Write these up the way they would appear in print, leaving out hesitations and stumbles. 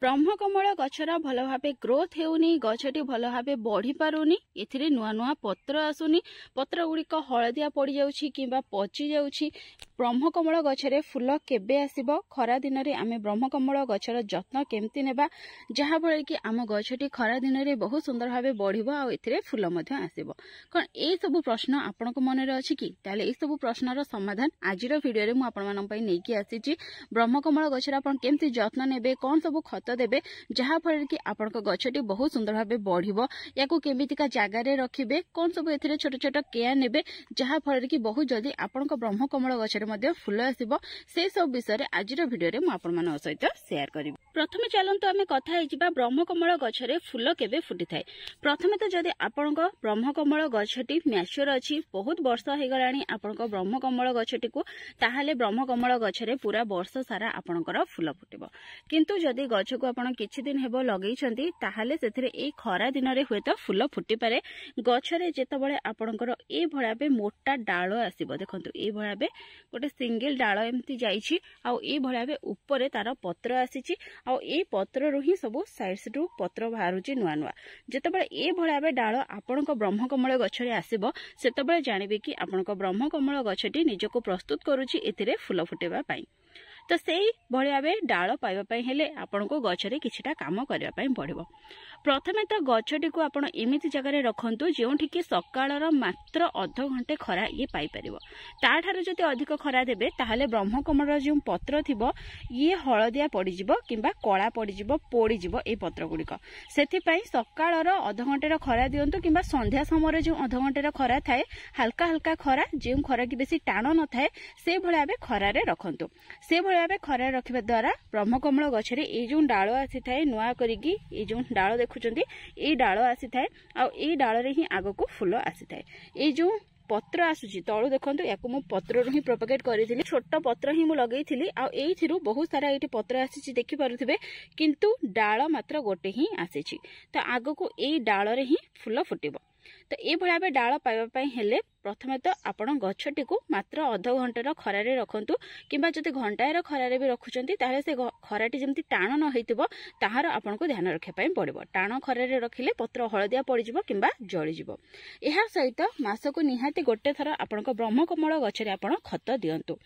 ब्रह्मकमल गछर भल भाव ग्रोथ हेउनी गछटी भल भाव बढ़ी पारुनी एथिरे नुआ नुआ पत्र आसुनी पत्र गुड़िक हलदिया पड़ जाउछि किंबा पचि जाउछि। ब्रह्मकमल गछरे फूल केबे आसीबो खरा दिन रे आमे ब्रह्मकमल गछर जत्न केमति नेबा जहा फळे कि आम गछटी खरा दिन रे बहुत सुंदर भाव बढ़िबो आ एथिरे फूल मध्ये आसीबो। कोन ए सब प्रश्न आपनक मन रे अछि कि ताले ए सब प्रश्नर समाधान आजिर वीडियो रे मु आपन मानन पई नेकी आसीछि। ब्रह्मकमल गछर आपन केमति जत्न नेबे कोन सब खत देबे जहा फळे कि आपनक गछटी बहुत सुंदर भाव बढ़िबो याकू केमितिका जागा रे रखिबे कोन सब एथिरे छोट छोट केयर नेबे जहा फळे कि बहुत जल्दी आपनक ब्रह्मकमल गछरे मध्ये फूल आसीबो से सब विषय आजिर वीडियो रे मु आपन मान सहित शेयर करिबि। प्रथमे चलंतु आमे कथा हेजिबा ब्रह्मकमल गछरे फूल केबे फुटी थाए। प्रथमे तो जदि आपनक ब्रह्मकमल गछटी मैच्योर अछि बहुत वर्ष हे गलानी आपनक ब्रह्मकमल गछटी को ताहाले ब्रह्मकमल गछरे पूरा वर्ष सारा आपनकर फूल फुटिबो। किंतु जदि गछ को आपण किछि दिन हेबो लगेइछंती ताहाले सेथिरे ए खरा दिन रे होय तो फूल फुटी पारे। गछरे जेतबळे आपनकर ए भळाबे मोटा डाळ आसीबो देखंतु ए भळाबे गोटे सिंगल डाळ एम्ति जाईछि आ ए भळाबे ऊपरे तार पत्र आसीछि आ ए पत्र रु ही सब साइड्स रु पत्र बाहरुछि नुआ नुआ। जेतबळे ए भळाबे डाळ आपनक ब्रह्मकमल गछरे आसीबो सेतबळे जानिबे कि आपनक ब्रह्मकमल गछटी निजको प्रस्तुत करूछि एथिरे फूल फुटेबा पई। तो सेही भलियाबे डाळ पाइबा पई हेले आपनको गछरे किछिटा काम करिया पई पड़िबो। प्रथमे तो गछटी को आपण एमिति जगह रे रखंतु जेउठी कि सकाळर मात्र अध घंटे खरा ये पाई परिबो। ता ठारो जति अधिक खरा देबे ताहाले ब्रह्मकमल जो पत्र थिबो ये हळदिया पड़ी जिवो किंबा कळा पड़ी जिवो पोड़ी जिवो ए पत्र गुडिक। सेथि पई सकाळर अध घंटे र खरा दियंतु किंबा संध्या समय जो अध घंटे र खरा थाए हल्का हल्का खरा जे खरा कि बेसी टाण न थाए से भलियाबे खरा रे रखंतु। से भलियाबे खरा रखिबा द्वारा ब्रह्मकमल गछरे ए जो डाळ आसी थाए नुआ करिकि ए जो डाळ देखुचंती ए डाळ आसी थाए आ ए डाळ रे ही आगो को फूल आसी थाए। ए जो पत्र आसुची तळु देखंतु याकु मु पत्र रु ही प्रोपेगेट करिथिली छोट पत्र ही मु लगेइथिली आ एइथिरु बहुत सारा एठी पत्र आसीची देखि पारुथिबे किंतु डाळ मात्र गोटे ही आसीची। तो आगो को ए डाळ रे ही फूल फुटिबो। तो ए भळाबे डाळ पाइबा पई हेले प्रथमे तो आपण गछटी को मात्र अध घंटार खरा रे रखंतु किंबा जति घंटाएर खरा रे भी रखुचंती ताले से खराटी जेमति टाण न होइतिबो ताहार आपण को ध्यान रखे पई पड़िबो। टाण खरा रे रखिले पत्र हळदिया पड़ी जिवो किंबा जळि जिवो। एहा सहित मासको निहाती गोटे थर आपण को ब्रह्मकमल गछरे आपण खत दियंतु।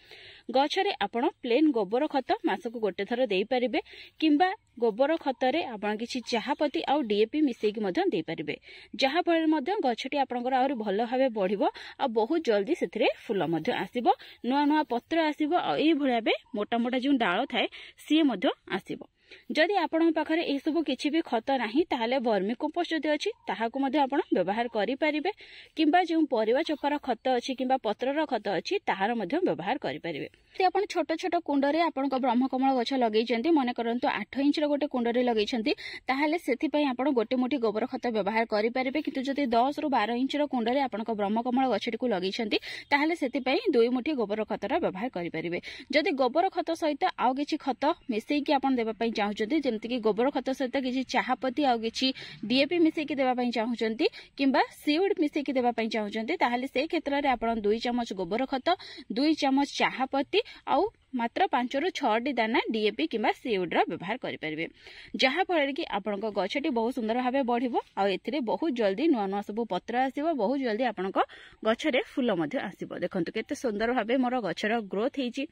गछरे आपण प्लेन गोबर खत मासको गोटे थर देई परिबे किंबा गोबर खतरे आपण किछि चाहापति आ डीएपी मिसेई कि मधन देई परिबे जहा फळे मधन गछटी आपणकर आउर भलो भाबे बढ़िबो आ बहुत जल्दी सेथिरे फूल मध्य आसीबो नुआ नुआ पत्र आसीबो आ एई भळाबे मोटा मोटा जो डाळ थाए सी मध्य आसीबो। जदि आपण पाखरे ए सब किछि भी खत नाही ताहाले वर्मी कंपोस्ट जदि अछि ताहाकु मध्ये आपण व्यवहार करि परिबे किंबा जो परिवा चोपार खत अछि किंबा पत्रर खत अछि ताहार मध्ये व्यवहार करि परिबे। ते आपण छोट छोट कुंड रे आपण को ब्रह्मकमल गछ लगेइचंती मने करंतु 8 इंच र गोटे कुंड रे लगेइचंती ताहाले सेथि पई आपण गोटे मुठी गोबर खत व्यवहार करि परिबे। किंतु जदि 10 रु 12 इंच र कुंड रे आपण को ब्रह्मकमल गछटी को लगेइचंती ताहाले सेथि पई 2 मुठी गोबर खतर व्यवहार करि परिबे। जदि गोबर खत सहित आउ किछि खत मिसेई कि आपण देबा पई चाहुचंती जेमति कि गोबर खत सहित किछि चाहापति आ किछि डीएपी मिसेई कि देबा पई चाहुचंती किंबा सीड मिसेई कि देबा पई चाहुचंती ताहाले से क्षेत्र रे आपण 2 चमच गोबर खत 2 चमच चाहापति आउ मात्र 5 रु 6 दाना डीएपी किंबा सीड रा व्यवहार करि परिबे जहा फळे कि आपनक गछटी बहुत सुंदर भाबे बढ़िबो आ एथिरे बहुत जल्दी नुआ नुआ सब पत्र आसीबो बहुत जल्दी आपनक गछरे फूल मध्ये आसीबो। देखंतु केते सुंदर भाबे मोर गछर ग्रोथ हेची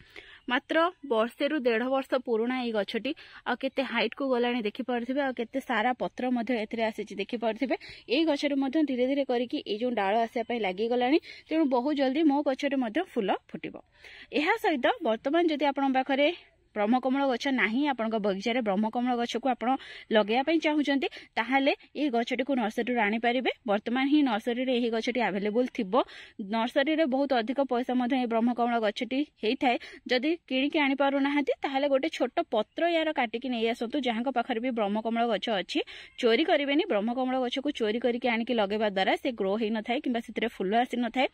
मात्र वर्षे रु 1.5 वर्ष पुराना ए गछटी आ केते हाइट को गलाणी देखि पारथिबे आ केते सारा पत्र मध्ये एथिरे आसीची देखि पारथिबे। ए गछरे मध्ये धीरे धीरे करिकि ए जो डाळ आसे पई लागि गलाणी तेणु बहुत जल्दी मो गछरे मध्ये फूल फुटिबो। एहा सहित वर्तमान जदि आपण पाखरे ब्रह्मकमल गछ नाही आपण बगीचा रे ब्रह्मकमल गछ को आपण लगेया पई चाहुचंती ताहाले ए गछटी को नर्सरी रो आनी परिबे। वर्तमान ही नर्सरी रे एही गछटी अवेलेबल थिबो। नर्सरी रे बहुत अधिक पैसा मध्ये ए ब्रह्मकमल गछटी हेई थाए जदि किणी के आनी पारु नाहांती ताहाले गोटे छोट पत्र यार काटी के नै आसंतु जहां पाखरे भी ब्रह्मकमल गछ अछि चोरी करिवेनी। ब्रह्मकमल गछ को चोरी करी के आनी के लगेबा द्वारा से ग्रो हेई न थाए किंबा सेतरे फूल आसी न थाए।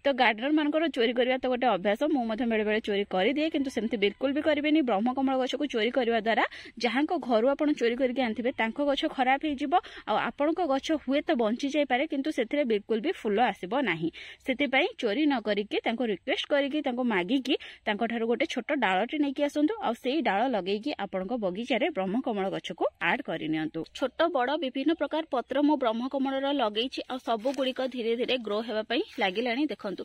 तो गार्डनर मानकर चोरी करबा तो गोटे अभ्यास मु मध्ये बेले बेले चोरी करि दिए किंतु सेमति बिल्कुल भी करिवेनी। ब्रह्मकमल गछ को चोरी करने द्वारा जहां घर आपण चोरी करके आनथिबे तांको गछ खराब हो जिवो आ आपणको गछ हुए तो बंची जाई पारे किंतु सेथिरे बिल्कुल भी फूल आसीबो नाही। सेति पई चोरी न करिके तांको रिक्वेस्ट करिके तांको मागिकी तांको ठारो गोटे छोट डाळटी नेकी आसंतु आ सेई डाळ लगेकी आपणको बगीचा रे ब्रह्मकमल गछ को ऐड करि नियंतु। छोट बड़ विभिन्न प्रकार पत्र मो ब्रह्मकमल रो लगेछि आ सब गुडी को धीरे धीरे ग्रो हेबा पई लागिलानी। देखंतु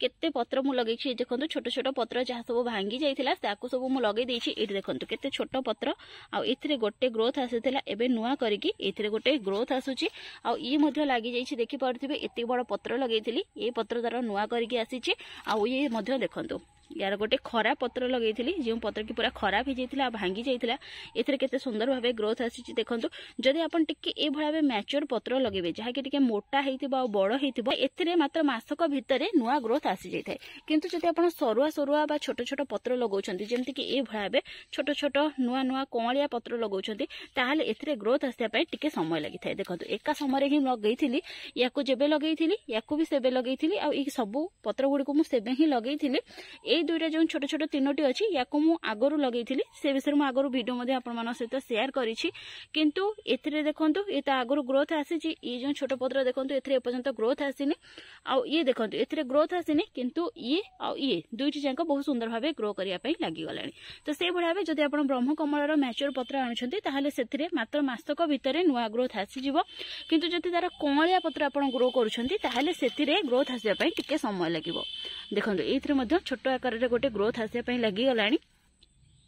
केते पत्र मु लगे देखो छोट छोट पत्र जहाँ सब भांगी जाइथिला ताकू सब मु लगे देछि। एठी देखंतु केते छोट पत्र आ एथिरे गोटे ग्रोथ आसीथिला एबे नुआ करिकि एथिरे गोटे ग्रोथ आसुची आ ई मध्ये लागि जाइछि। देखि पारथिबे एते बड़ पत्र लगेइथिली ए पत्र तार नुआ करिकि आसीछि आ ये मध्ये देखंतु यार गोटे खराब पत्र लगेइथिली जो पत्र की पूरा खराब हो जाइथिला भांगी जाइथिला एथिरे केते सुंदर भाबे ग्रोथ आसीछि। देखंतु जदि आपण टिके ए भळाबे मैच्योर पत्र लगेबे जहा कि टिके मोटा हेइथिबो आ बड़ हेइथिबो एथिरे मात्र मासक भितरे नुआ ग्रोथ आसी जाइथाय। किंतु जदि आपण सरुआ सरुआ बा छोट छोट पत्र लगौछन्ती जेमति कि ए भळाबे छोट छोट नुआ नुआ कोमलिया पत्र लगौछन्ती ताहाले एथिरे ग्रोथ आसिया पय टिके समय लागिथाय। देखंतु एका समय रे ही लगेइथिली याको जेबे लगेइथिली याको भी सेबे लगेइथिली आ ई सब पत्र गुडी को मु सेबे ही लगेइथिली। ए दुईटा जो छोट छोट तीनोटी अच्छी या मु आगरू लगेइथिली से विषय मु आगरू वीडियो मध्ये आपण मान सहित शेयर करिछि। किंतु एथिरे देखंतु ए त आगरू ग्रोथ आसीछि ई जो छोट पत्र देखंतु एथिरे एपर्यंत ग्रोथ आसीनी आ ये देखंतु एथिरे ग्रोथ आसीनी किंतु ये दुईटी जांक बहुत सुंदर भाबे ग्रो करिया पई लागि गलानी। तो से भळाबे जदि आपण ब्रह्मकमल रो मैच्योर पत्र आनुछंती ताहाले सेथिरे मात्र मासक भितरे नुआ ग्रोथ आसी जिवो। किंतु जदि तार कोमलिया पत्र आपण ग्रो करूछंती ताहाले सेथिरे ग्रोथ आसिया पई टिके समय लागिवो। देखंतु एथिरे मध्ये छोट आकार रे गोटे ग्रोथ आसिया पई लागि गलानी।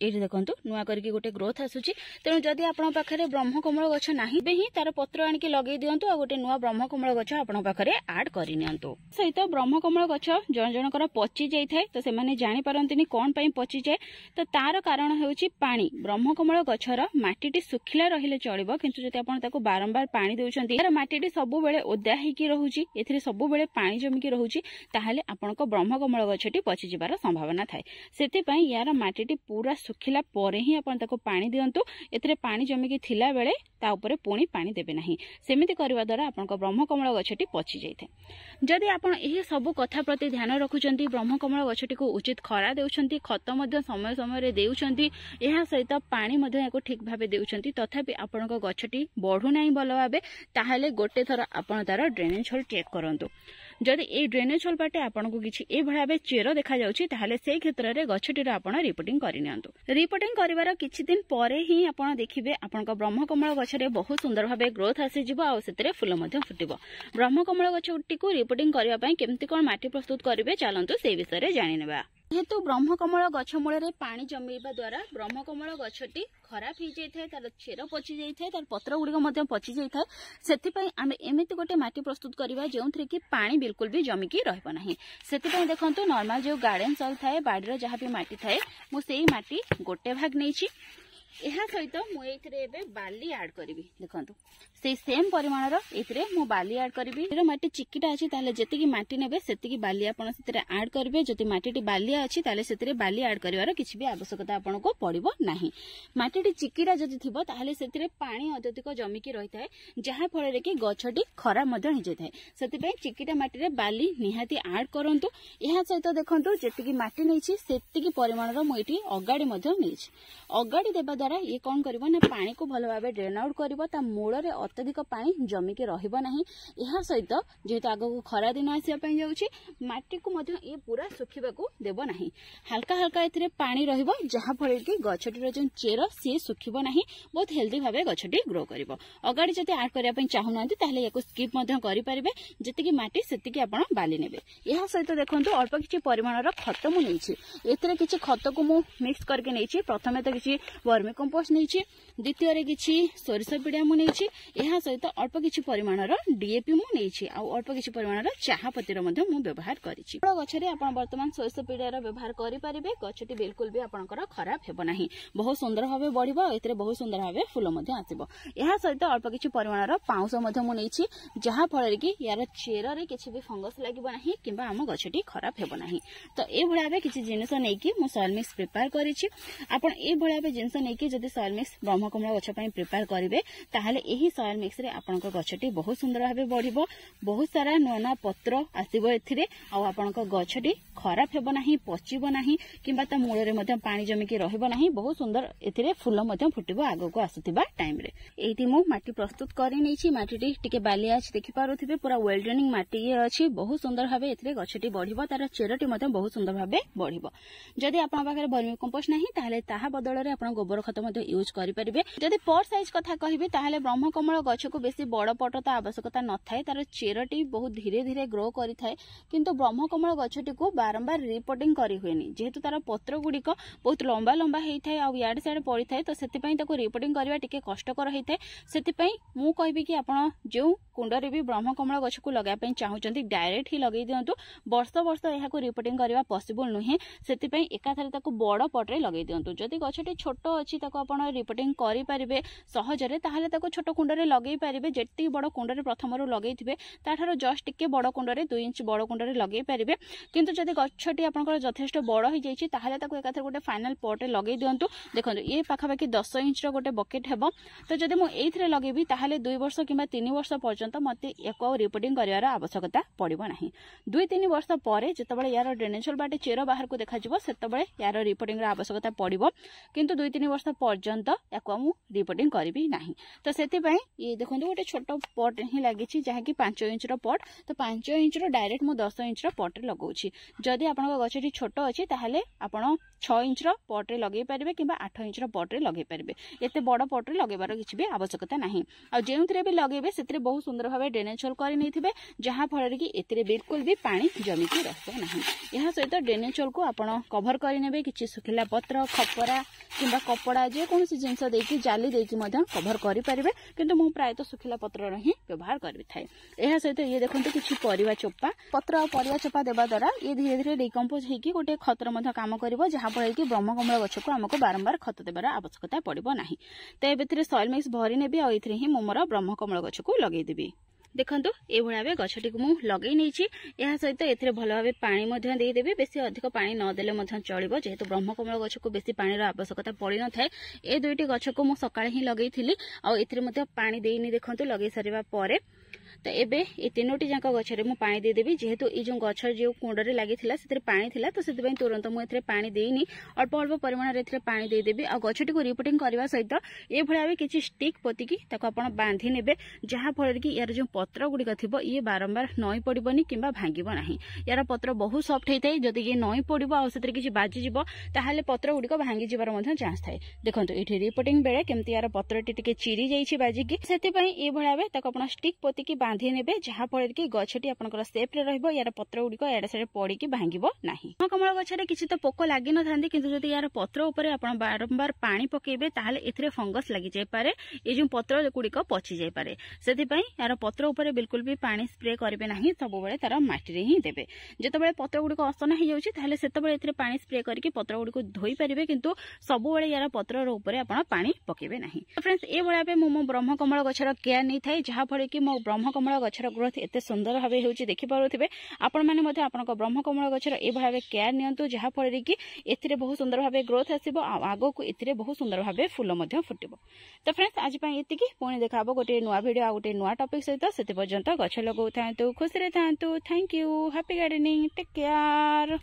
एठी देखंतु नुआ करके गोटे ग्रोथ आसुची। तेणु जदि आपण पाखरे ब्रह्मकमल गछ नाही बे ही तार पत्र आनिके लगेई दियंतु आ गोटे नुआ ब्रह्मकमल गछ आपण पाखरे ऐड करि नियंतु। सहित ब्रह्मकमल गछ जण जणकर पची जाई थाए तो से माने जानि पारंतिनी कोन पई पची जाए तो तार कारण हेउची पानी। ब्रह्मकमल गछर माटीटी सुखिला रहिले चलिबो किंतु जदि आपण ताको बारंबार पानी देउछंती तार माटीटी सब बेले ओदा हेकी रहूची एथिरे सब बेले पानी जमिकी रहूची ताहाले आपनको ब्रह्मकमल गछटी पची जिबार संभावना थाए। सेति पई यार माटीटी पूरा सुखिला परे ही आपण ताको पानी दियंतु। एथिरे पानी जमिकी थिला बेले ता ऊपर पुणी पानी देबे नाही। सेमिति करबा द्वारा आपनको ब्रह्मकमल गछटी पची जाइथे। जदि आपण एही सब कथा प्रति ध्यान रखुचंती ब्रह्मकमल गछटी को उचित खरा देउछंती खत मध्ये समय समय रे देउछंती एहा सहित पानी मध्ये याको ठीक भाबे देउछंती तथापि आपनको गछटी बढ़ू नाही भलो भाबे ताहाले गोटे थर आपण तार ड्रेनेज होल चेक करंतु। जदि ए ड्रेनेज होल बाटे आपनको किछि ए भाबे चेरो देखा जाउछि ताहाले से क्षेत्र रे गछटीर आपण रिपोर्टिंग करि नियंतु। रिपोर्टिंग करिवार किछि दिन परे ही आपण देखिबे आपनको ब्रह्मकमल गछरे बहुत सुंदर भाबे ग्रोथ आसी जिवो आ सेतरे फूल मध्ये फुटिबो। ब्रह्मकमल गछटी को रिपोर्टिंग करिवा पई केमति कोन माटी प्रस्तुत करिवे चलंतु से विषय रे जानि नेबा। जेहेतु ब्रह्मकमल गछ मूल पानी जमीबा द्वारा ब्रह्मकमल गछटी खराब हो जाए तार चेर पची जाए तार पत्र गुड़िक पची जाए से आम एमती गोटे माटी प्रस्तुत करवा जो कि पानी बिल्कुल भी जमिकी रहा से देखो नॉर्मल जो गार्डन सॉइल थाए बाड़ीर जहाँ भी माटी थाए मुझे माटी गोटे भाग नहीं यह सहित मुझे बाली ऐड करी देखो से सेम परिमाण मु बाली ऐड करी माटी चिकिटा अच्छी जी माटी ने से बाली आप ऐड करेंगे जदि माटी बालिया अच्छी से बाली ऐड कर किसी भी आवश्यकता आपको पड़ो ना। माटी चिकिटा जदि थी से पानी अत्यधिक जमिकी रही है जहाँ फल कि गछटी खराब हो जाए से चिकिटा माटी बाली निहाती ऐड करूँ। यह सहित देखो जी माटी नहीं से परिमाण मुझे अगाड़ी नहीं अगाड़ी देवा द्वारा ये कौन कर पानी को भल भाव ड्रेन आउट कर मूल अत्यधिक पानी जमिकी रहा। यह सहित जेहेतु आग को खरा दिन आसापी जाऊँगी माटी को ये पूरा सुखा देव ना हल्का हल्का ए पानी रहाफल कि गछटीर जो चेर सी सुखब ना बहुत हेल्दी भाव गछटी ग्रो कर अगाड़ी जब ऐड करने चाहूना या स्कीप करें जी माटी से आप बाली ने। यह सहित देखो अल्प किसी परिमाण खत मुझे किसी खत को मु मिक्स करके नहीं प्रथम तो किसी वर्मी कंपोस्ट नहीं द्वितीय किसी सोरिष पिड़ा मुझे यह सहित अल्प किसी परिमाण डीएपी मुझे अल्प किसी परिमाण चाहा पतिर व्यवहार करी गछरे आप बर्तमान सोरिष पिड़ार व्यवहार करेंगे गछटी बिल्कुल भी आपंकर खराब हेबना बहुत सुंदर भाव बढ़ो ए बहुत सुंदर भाव फूल आसो। यह सहित अल्प किसी परिमाण पाउंश मुझे जहाँ फल कि यार चेर रे किसी भी फंगस लगे ना कि आम गछटी खराब हेबना। तो ये भाव किसी जिनस नहीं सॉइल मिक्स प्रिपेयर करी जिनस नहीं देकी जदि सॉइल मिक्स ब्रह्मकमल गछ पई प्रिपेयर करिवे ताहाले एही सॉइल मिक्स रे आपनक गछटी बहुत सुंदर भाबे बढ़िबो बहुत सारा नुआ पत्र आसीबो एथिरे आ आपनक गछटी खराब हेबो नाही पचिबो नाही किंबा ता मूल रे मध्ये पानी जमी के रहइबो नाही बहुत सुंदर एथिरे फूल मध्ये फुटिबो आगो को आसुतिबा टाइम रे एठी मु माटी प्रस्तुत करि नैछि माटीटी टिके बाली आछि देखि पारुथिबे पूरा वेल ड्रेनिंग माटी अछि बहुत सुंदर भाबे एथिरे गछटी बढ़िबो तार चेरटी मध्ये बहुत सुंदर भाबे बढ़िबो जदि आपन पाखरे वर्मी कंपोस्ट नाही ताहाले ताहा बदल रे आपन गोबर खत मध्ये यूज करि परिबे जदि पॉट साइज कथा कहिबे ताहाले ब्रह्मकमल गछ को बेसी बड़ पट ता आवश्यकता न थाए तार चेरटी बहुत धीरे धीरे ग्रो करि थाए किंतु ब्रह्मकमल गछटी को बारंबार रिपोर्टिंग करि होएनी जेहेतु तार पत्र गुडी बहुत लंबा लंबा हेई थाए आ याड साइड पड़ी थाए तो सेति पई ताको रिपोर्टिंग करबा टिके कष्टकर हेई थाए सेति पई मु कहबी कि आपण जो कुंडरे भी ब्रह्मकमल गछ को लगा पई चाहुचंती डायरेक्ट ही लगै दियंतु वर्ष वर्ष एहा को रिपोर्टिंग करबा पॉसिबल नुहे सेति पई एकाथरे ताको बड़ पटरे लगै दियंतु जदि गछटी छोट अछि ताको आपण रिपोर्टिंग करि परिबे सहजरे ताहाले ताको छोट कुंडरे लगै परिबे जेति बड़ कुंडरे प्रथमरु लगैथिबे ताठारो जस्ट टिके बड़ कुंडरे 2 इंच बड़ कुंडरे लगै परिबे किंतु जदि गछटी आपनकर यथेष्ट बड़ होई जाईछि ताहाले ताको एकाथरे गोटे फाइनल पॉटे लगै दियंतु देखंतु ए पाखापाखि 10 इंच रो गोटे बकेट हेबो तो जदि मु एइथरे लगेबी ताहाले 2 वर्ष किंबा 3 वर्ष पर्यंत मते एको रिपोर्टिंग करिवार आवश्यकता पड़िबो नाही 2-3 वर्ष परे जेतबळे यार ड्रेनेज होल बाटे चेरो बाहर को देखा जिवो सेतबळे यार रिपोर्टिंग रा आवश्यकता पड़िबो किंतु 2-3 वर्ष पर्यंत एको मु रिपोर्टिंग करिबी नाही तो सेति पई ये देखंतु गोटे छोट पॉट ही लागिछि जहा कि 5 इंच रो पॉट तो 5 इंच रो डायरेक्ट मु 10 इंच रो पॉट रे लगाउछि जदि आपन गछटी छोट अछि ताहाले आपण 6 इंच रो पॉट रे लगै परिबे किबा 8 इंच रो पॉट रे लगै परिबे एते बड़ पॉट रे लगेबार किछि भी आवश्यकता नाही आ जेउथरे भी लगेबे सेतरे बहुत सुंदर भाबे ड्रेनेज होल करि नैथिबे जहा फଳରେ कि एतरे बिल्कुल भी पानी जमी के रहबो नाही एहा सहित ड्रेनेज होल को आपण कवर करि नेबे किछि सुखिला पत्र खपरा किबा कपड़ा जे कोनसी जिंस देकी जाली देकी मधन कवर करि परिबे किंतु मु प्राय तो सुखिला पत्र रो ही व्यवहार करबि थाए एहा सहित ये देखंतु किछि परिवा चोपा पत्र परिवा चोपा देबा द्वारा ये धीरे धीरे डिकम्पोज हेकी गोटे खतर मध काम करबो जहा फଳରେ कि ब्रह्मकमल गछ को हमको बारंबार खत देबार आवश्यकता पड़िबो नाही तो एबेतरे सॉइल मिक्स भरि नेबी आ इथरे ही मोमरा ब्रह्मकमल गछ को लगै देबी देखंतु ए भळा बे गछटी को मु लगै नैछि एहा सहित एथरे भलो भाबे पानी मध्य देई देबे बेसी अधिक पानी न देले मध्य चलिबो जेहेतु ब्रह्मकमल गछ को बेसी पानी रो आवश्यकता पड़ि न थाए ए दुईटी गछ को मु सकाळे ही लगै थिली आ एथरे मध्य पानी देइनी देखंतु लगै सरिबा परे तो एबे ए तीनोटी जाक गछरे मु पानी दे देबी जेहेतु ई जो गछ जो कुंडरे लागिथिला सेतरे पानी थिला तो सेते तुरंत मु एथरे पानी देइनी अल्प अल्प परिमाण रे एथरे पानी दे देबी आ गछटी को रिपोर्टिंग करबा सहित ए भळा किछि स्टिक पोतिकी ताको आपण बांधी नेबे जहा फଳରେ कि यार जो पत्र गुडी थिबो ये बारंबार नई पड़िबोनी किंबा भांगिबो नाही यार पत्र बहुत सॉफ्ट हेतै जदि ये नई पड़िबो आ सेतरे किछि बाजी जिवो ताहाले पत्र गुडी को भांगी जिबार मध्ये चांस थाए देखंतु एठी रिपोर्टिंग बेले केमति यार पत्रटी टिके चिरी जाईछि बाजी कि सेति पई ए भळा बे ताको आपण स्टिक पोतिकी बांधी नेबे जहा फଳରେ कि गछटी आपनकर सेप रे रहइबो यार पत्र गुडी को एडा साइड पड़ी कि भांगिबो नाही कमल गछरे किछि तो पोको लागि न थांदी किंतु जदि यार पत्र ऊपर आपण बारंबार पानी पकेबे ताहाले एथरे फंगस लागि जाय पारे ए जो पत्र गुडी को पची जाय पारे सेति पई यार पत्र ऊपर बिल्कुल भी पानी स्प्रे करिवे नाही सब बेले तार माटी रे ही देबे जेतबेले पत्र गुडी को असना हे जाउछि ताहाले सेतबेले एथरे पानी स्प्रे करके पत्र गुडी को धोई परिबे किंतु सब बेले यार पत्र रो ऊपर आपण पानी पकेबे नाही फ्रेंड्स ए भळा बे मो ब्रह्मकमल गछर केयर नै थाई जहा फळे कि मो ब्रह्मकमल गछर ग्रोथ एते सुंदर भाबे होउछि देखि पारुथिबे आपण माने मध्ये आपनक ब्रह्मकमल गछर ए भळा बे केयर नियंतु जहा फळे कि एथिरे बहुत सुंदर भाबे ग्रोथ आसीबो आगो को एथिरे बहुत सुंदर भाबे फूल मध्ये फुटिबो तो फ्रेंड्स आज पई एतिकी पुणी देखाबो गोटे नुवा वीडियो आ गोटे नुवा टॉपिक सहित सेते पर्यंत गछ लगाउ थांतु खुशी रे थांतु thank you happy gardening take care.